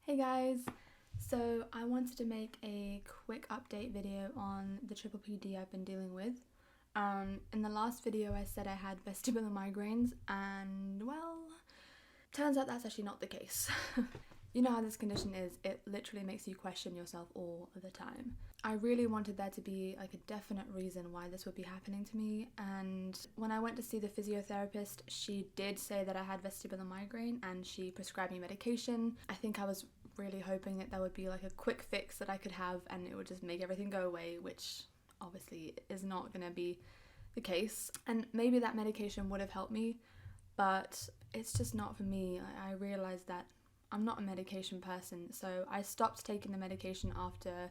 Hey guys! So I wanted to make a quick update video on the PPPD I've been dealing with. In the last video I said I had vestibular migraines and well, turns out that's actually not the case. You know how this condition is, it literally makes you question yourself all the time. I really wanted there to be like a definite reason why this would be happening to me, and when I went to see the physiotherapist, she did say that I had vestibular migraine and she prescribed me medication. I think I was really hoping that there would be like a quick fix that I could have and it would just make everything go away, which obviously is not going to be the case. And maybe that medication would have helped me, but it's just not for me. I realised that I'm not a medication person, so I stopped taking the medication after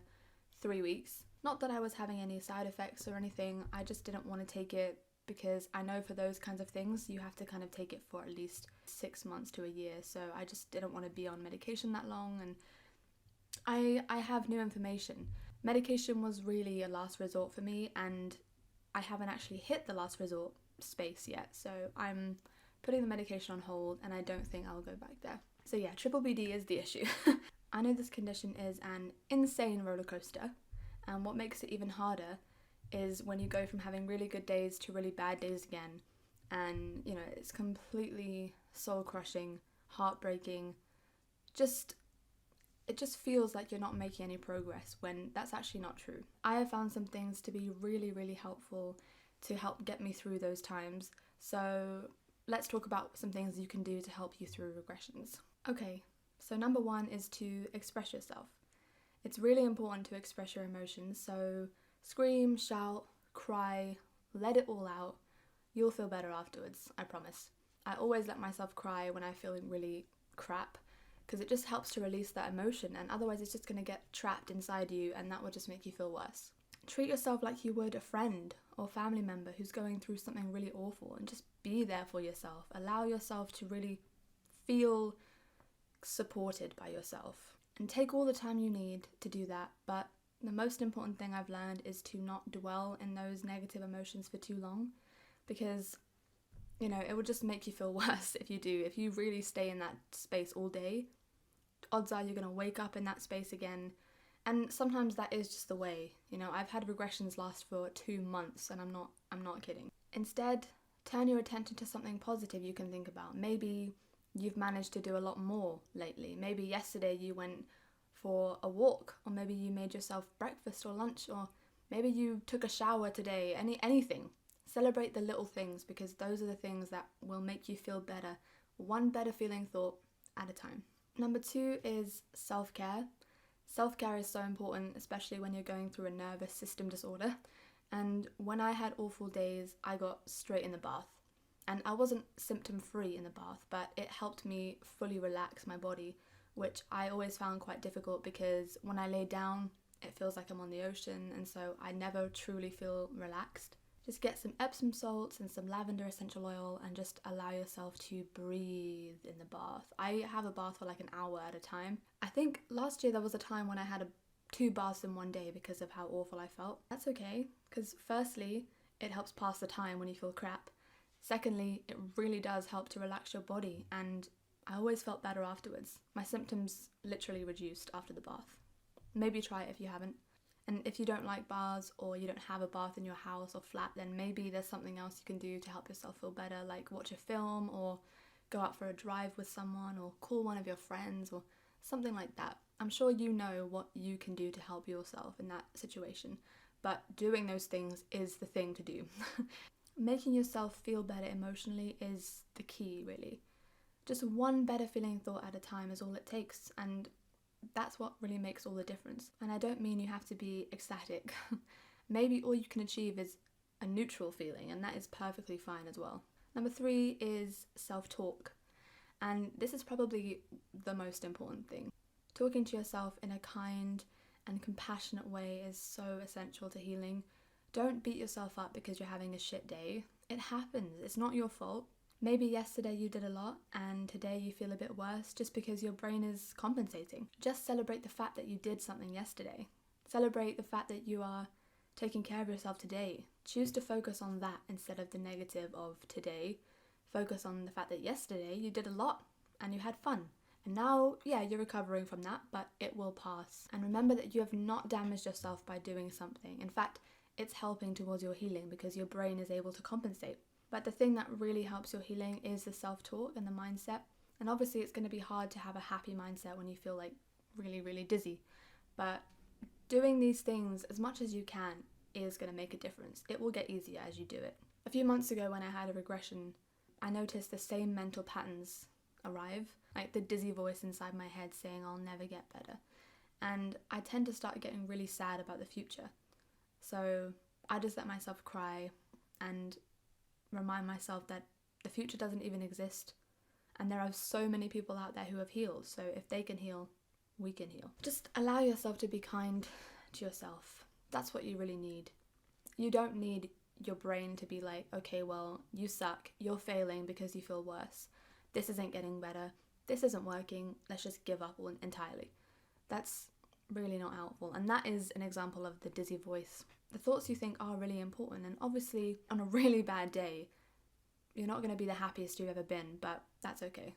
3 weeks. Not that I was having any side effects or anything, I just didn't want to take it because I know for those kinds of things you have to kind of take it for at least 6 months to a year, so I just didn't want to be on medication that long. And I have new information. Medication was really a last resort for me, and I haven't actually hit the last resort space yet, so I'm putting the medication on hold and I don't think I'll go back there. So yeah, PPPD is the issue. I know this condition is an insane roller coaster, and what makes it even harder is when you go from having really good days to really bad days again, and you know, it's completely soul crushing, heartbreaking. It just feels like you're not making any progress when that's actually not true. I have found some things to be really helpful to help get me through those times, so let's talk about some things you can do to help you through regressions. Okay, so number one is to express yourself. It's really important to express your emotions, so scream, shout, cry, let it all out. You'll feel better afterwards, I promise. I always let myself cry when I'm feeling really crap, because it just helps to release that emotion, and otherwise it's just going to get trapped inside you and that will just make you feel worse. Treat yourself like you would a friend or family member who's going through something really awful, and just be there for yourself. Allow yourself to really feel supported by yourself, and take all the time you need to do that. But the most important thing I've learned is to not dwell in those negative emotions for too long, because you know, it will just make you feel worse if you do. If you really stay in that space all day, odds are you're going to wake up in that space again. And sometimes that is just the way. You know, I've had regressions last for 2 months and I'm not kidding. Instead, turn your attention to something positive you can think about. Maybe you've managed to do a lot more lately. Maybe yesterday you went for a walk, or maybe you made yourself breakfast or lunch, or maybe you took a shower today. Anything. Celebrate the little things, because those are the things that will make you feel better, one better feeling thought at a time. Number two is self-care. Self-care is so important, especially when you're going through a nervous system disorder. And when I had awful days, I got straight in the bath. And I wasn't symptom-free in the bath, but it helped me fully relax my body, which I always found quite difficult because when I lay down, it feels like I'm on the ocean, and so I never truly feel relaxed. Just get some Epsom salts and some lavender essential oil and just allow yourself to breathe in the bath. I have a bath for like an hour at a time. I think last year there was a time when I had 2 baths in one day because of how awful I felt. That's okay, because firstly, it helps pass the time when you feel crap. Secondly, it really does help to relax your body, and I always felt better afterwards. My symptoms literally reduced after the bath. Maybe try it if you haven't. And if you don't like baths, or you don't have a bath in your house or flat, then maybe there's something else you can do to help yourself feel better, like watch a film or go out for a drive with someone or call one of your friends or something like that. I'm sure you know what you can do to help yourself in that situation, but doing those things is the thing to do. Making yourself feel better emotionally is the key, really. Just one better feeling thought at a time is all it takes, and that's what really makes all the difference. And I don't mean you have to be ecstatic. Maybe all you can achieve is a neutral feeling, and that is perfectly fine as well. Number 3 is self-talk. And this is probably the most important thing. Talking to yourself in a kind and compassionate way is so essential to healing. Don't beat yourself up because you're having a shit day. It happens. It's not your fault. Maybe yesterday you did a lot and today you feel a bit worse just because your brain is compensating. Just celebrate the fact that you did something yesterday. Celebrate the fact that you are taking care of yourself today. Choose to focus on that instead of the negative of today. Focus on the fact that yesterday you did a lot and you had fun. And now, yeah, you're recovering from that, but it will pass. And remember that you have not damaged yourself by doing something. In fact, it's helping towards your healing because your brain is able to compensate. But the thing that really helps your healing is the self-talk and the mindset. And obviously it's going to be hard to have a happy mindset when you feel like really, really dizzy. But doing these things as much as you can is going to make a difference. It will get easier as you do it. A few months ago when I had a regression, I noticed the same mental patterns arrive, like the dizzy voice inside my head saying I'll never get better. And I tend to start getting really sad about the future. So I just let myself cry and remind myself that the future doesn't even exist. And there are so many people out there who have healed. So if they can heal, we can heal. Just allow yourself to be kind to yourself. That's what you really need. You don't need your brain to be like, okay, well, you suck. You're failing because you feel worse. This isn't getting better. This isn't working. Let's just give up entirely. That's really not helpful. And that is an example of the dizzy voice. The thoughts you think are really important. And obviously, on a really bad day, you're not going to be the happiest you've ever been, but that's okay.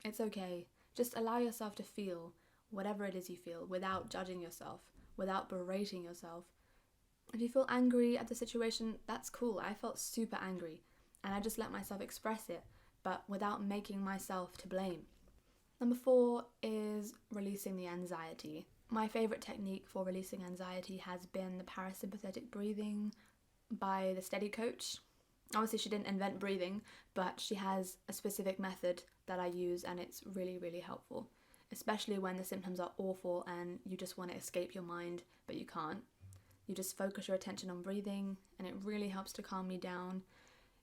It's okay. Just allow yourself to feel whatever it is you feel without judging yourself, without berating yourself. If you feel angry at the situation, that's cool. I felt super angry and I just let myself express it, but without making myself to blame. Number 4 is releasing the anxiety. My favourite technique for releasing anxiety has been the parasympathetic breathing by the Steady Coach. Obviously she didn't invent breathing, but she has a specific method that I use and it's really, really helpful. Especially when the symptoms are awful and you just want to escape your mind, but you can't. You just focus your attention on breathing and it really helps to calm me down.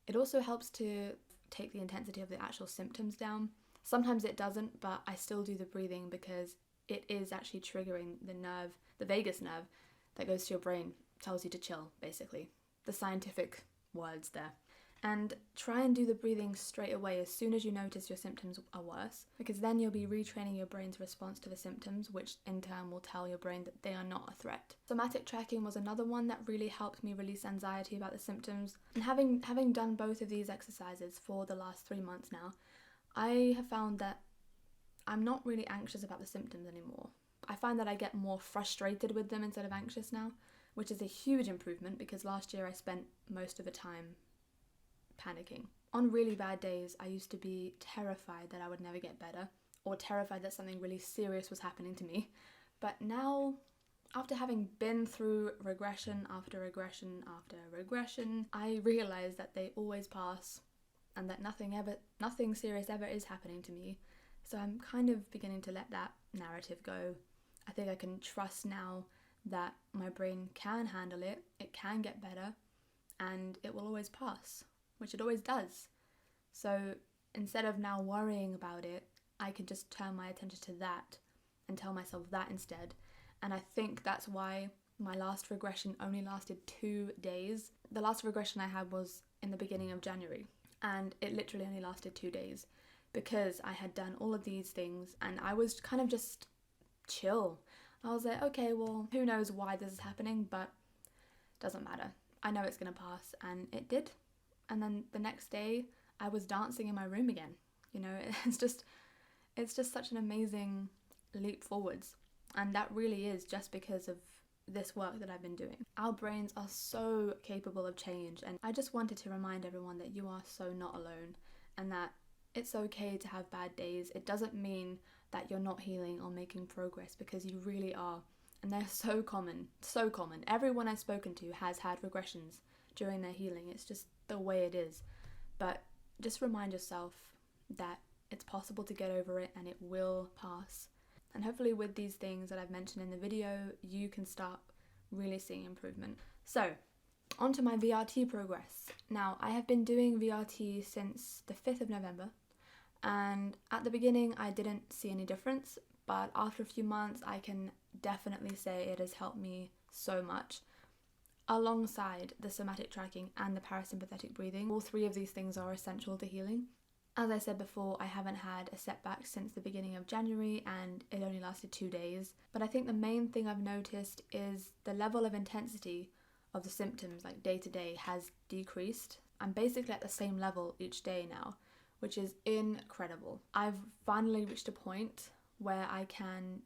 It also helps to take the intensity of the actual symptoms down. Sometimes it doesn't, but I still do the breathing because it is actually triggering the nerve, the vagus nerve that goes to your brain, tells you to chill, basically. The scientific words there. And try and do the breathing straight away as soon as you notice your symptoms are worse, because then you'll be retraining your brain's response to the symptoms, which in turn will tell your brain that they are not a threat. Somatic tracking was another one that really helped me release anxiety about the symptoms. And having done both of these exercises for the last 3 months now, I have found that I'm not really anxious about the symptoms anymore. I find that I get more frustrated with them instead of anxious now, which is a huge improvement because last year I spent most of the time panicking. On really bad days, I used to be terrified that I would never get better or terrified that something really serious was happening to me. But now, after having been through regression after regression after regression, I realize that they always pass and that nothing serious ever is happening to me. So I'm kind of beginning to let that narrative go. I think I can trust now that my brain can handle it, it can get better, and it will always pass, which it always does. So instead of now worrying about it, I can just turn my attention to that and tell myself that instead. And I think that's why my last regression only lasted 2 days. The last regression I had was in the beginning of January, and it literally only lasted 2 days because I had done all of these things and I was kind of just chill. I was like, okay, well, who knows why this is happening, but doesn't matter. I know it's gonna pass, and it did. And then the next day, I was dancing in my room again. You know, it's just such an amazing leap forwards. And that really is just because of this work that I've been doing. Our brains are so capable of change, and I just wanted to remind everyone that you are so not alone, and that it's okay to have bad days. It doesn't mean that you're not healing or making progress, because you really are. And they're so common, so common. Everyone I've spoken to has had regressions during their healing. It's just the way it is. But just remind yourself that it's possible to get over it and it will pass. And hopefully with these things that I've mentioned in the video, you can start really seeing improvement. So, on to my VRT progress. Now, I have been doing VRT since the 5th of November. And at the beginning, I didn't see any difference. But after a few months, I can definitely say it has helped me so much. Alongside the somatic tracking and the parasympathetic breathing, all 3 of these things are essential to healing. As I said before, I haven't had a setback since the beginning of January and it only lasted 2 days. But I think the main thing I've noticed is the level of intensity of the symptoms, like day to day, has decreased. I'm basically at the same level each day now, which is incredible. I've finally reached a point where I can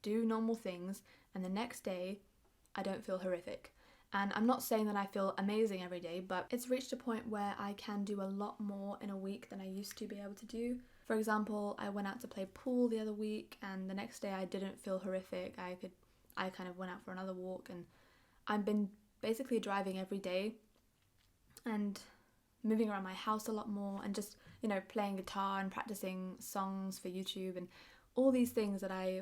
do normal things and the next day I don't feel horrific. And I'm not saying that I feel amazing every day, but it's reached a point where I can do a lot more in a week than I used to be able to do. For example, I went out to play pool the other week and the next day I didn't feel horrific. I kind of went out for another walk, and I've been basically driving every day and moving around my house a lot more and just, playing guitar and practicing songs for YouTube and all these things that I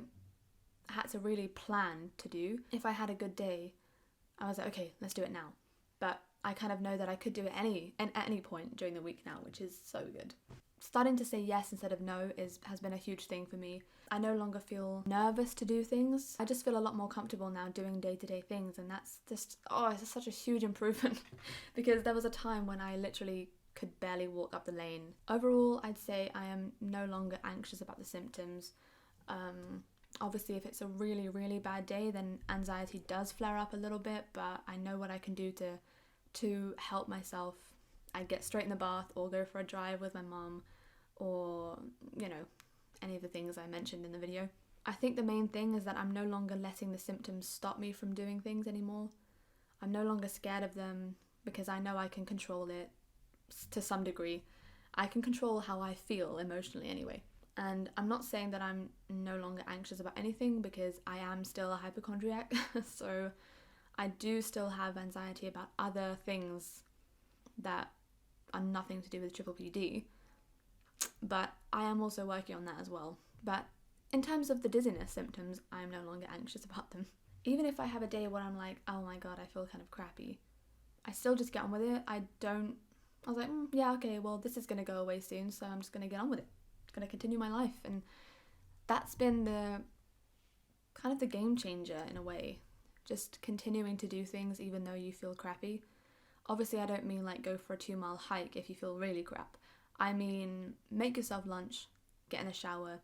had to really plan to do. If I had a good day, I was like, okay, let's do it now. But I kind of know that I could do it at any point during the week now, which is so good. Starting to say yes instead of no has been a huge thing for me. I no longer feel nervous to do things. I just feel a lot more comfortable now doing day-to-day things, and that's just, it's such a huge improvement because there was a time when I literally could barely walk up the lane. Overall, I'd say I am no longer anxious about the symptoms. Obviously, if it's a really, really bad day, then anxiety does flare up a little bit, but I know what I can do to help myself. I'd get straight in the bath or go for a drive with my mum or, any of the things I mentioned in the video. I think the main thing is that I'm no longer letting the symptoms stop me from doing things anymore. I'm no longer scared of them because I know I can control it to some degree. I can control how I feel emotionally anyway. And I'm not saying that I'm no longer anxious about anything because I am still a hypochondriac. So I do still have anxiety about other things that are nothing to do with PPPD. But I am also working on that as well. But in terms of the dizziness symptoms, I am no longer anxious about them. Even if I have a day where I'm like, oh my god, I feel kind of crappy, I still just get on with it. I was like, yeah, okay, well, this is going to go away soon, so I'm just going to get on with it. I'm going to continue my life. And that's been the kind of the game changer in a way. Just continuing to do things even though you feel crappy. Obviously, I don't mean like go for a 2-mile hike if you feel really crap. I mean, make yourself lunch, get in the shower,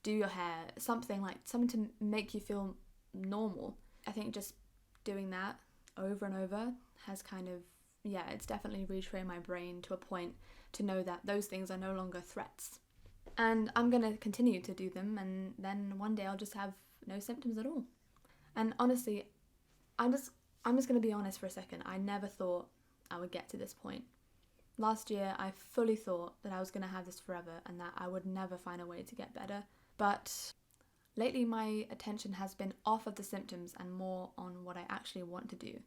do your hair, something to make you feel normal. I think just doing that over and over has kind of, it's definitely retrained my brain to a point to know that those things are no longer threats. And I'm going to continue to do them, and then one day I'll just have no symptoms at all. And honestly, I'm just going to be honest for a second. I never thought I would get to this point. Last year, I fully thought that I was going to have this forever and that I would never find a way to get better. But lately, my attention has been off of the symptoms and more on what I actually want to do.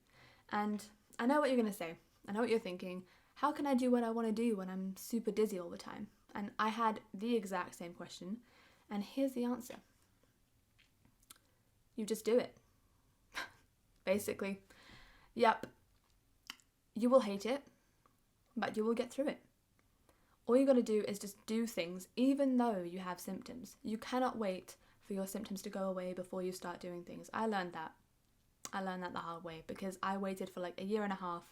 And I know what you're going to say. I know what you're thinking. How can I do what I want to do when I'm super dizzy all the time? And I had the exact same question. And here's the answer. You just do it. Basically. Yep. You will hate it, but you will get through it. All you got to do is just do things even though you have symptoms. You cannot wait for your symptoms to go away before you start doing things. I learned that the hard way because I waited for like a year and a half,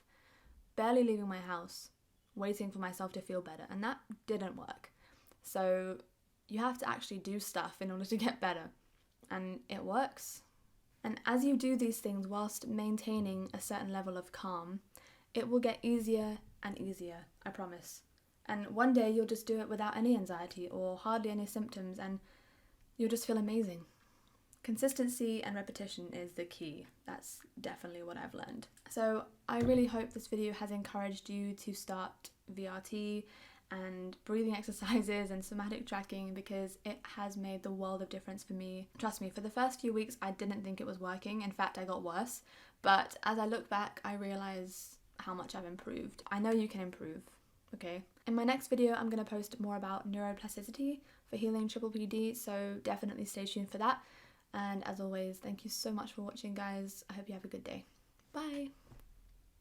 barely leaving my house, waiting for myself to feel better, and that didn't work. So you have to actually do stuff in order to get better, and it works. And as you do these things whilst maintaining a certain level of calm, it will get easier and easier, I promise. And one day you'll just do it without any anxiety or hardly any symptoms, and you'll just feel amazing. Consistency and repetition is the key. That's definitely what I've learned. So I really hope this video has encouraged you to start VRT and breathing exercises and somatic tracking because it has made the world of difference for me. Trust me, for the first few weeks I didn't think it was working. In fact, I got worse. But as I look back, I realise how much I've improved. I know you can improve, okay? In my next video, I'm going to post more about neuroplasticity for healing PPPD, so definitely stay tuned for that. And as always, thank you so much for watching, guys. I hope you have a good day. Bye!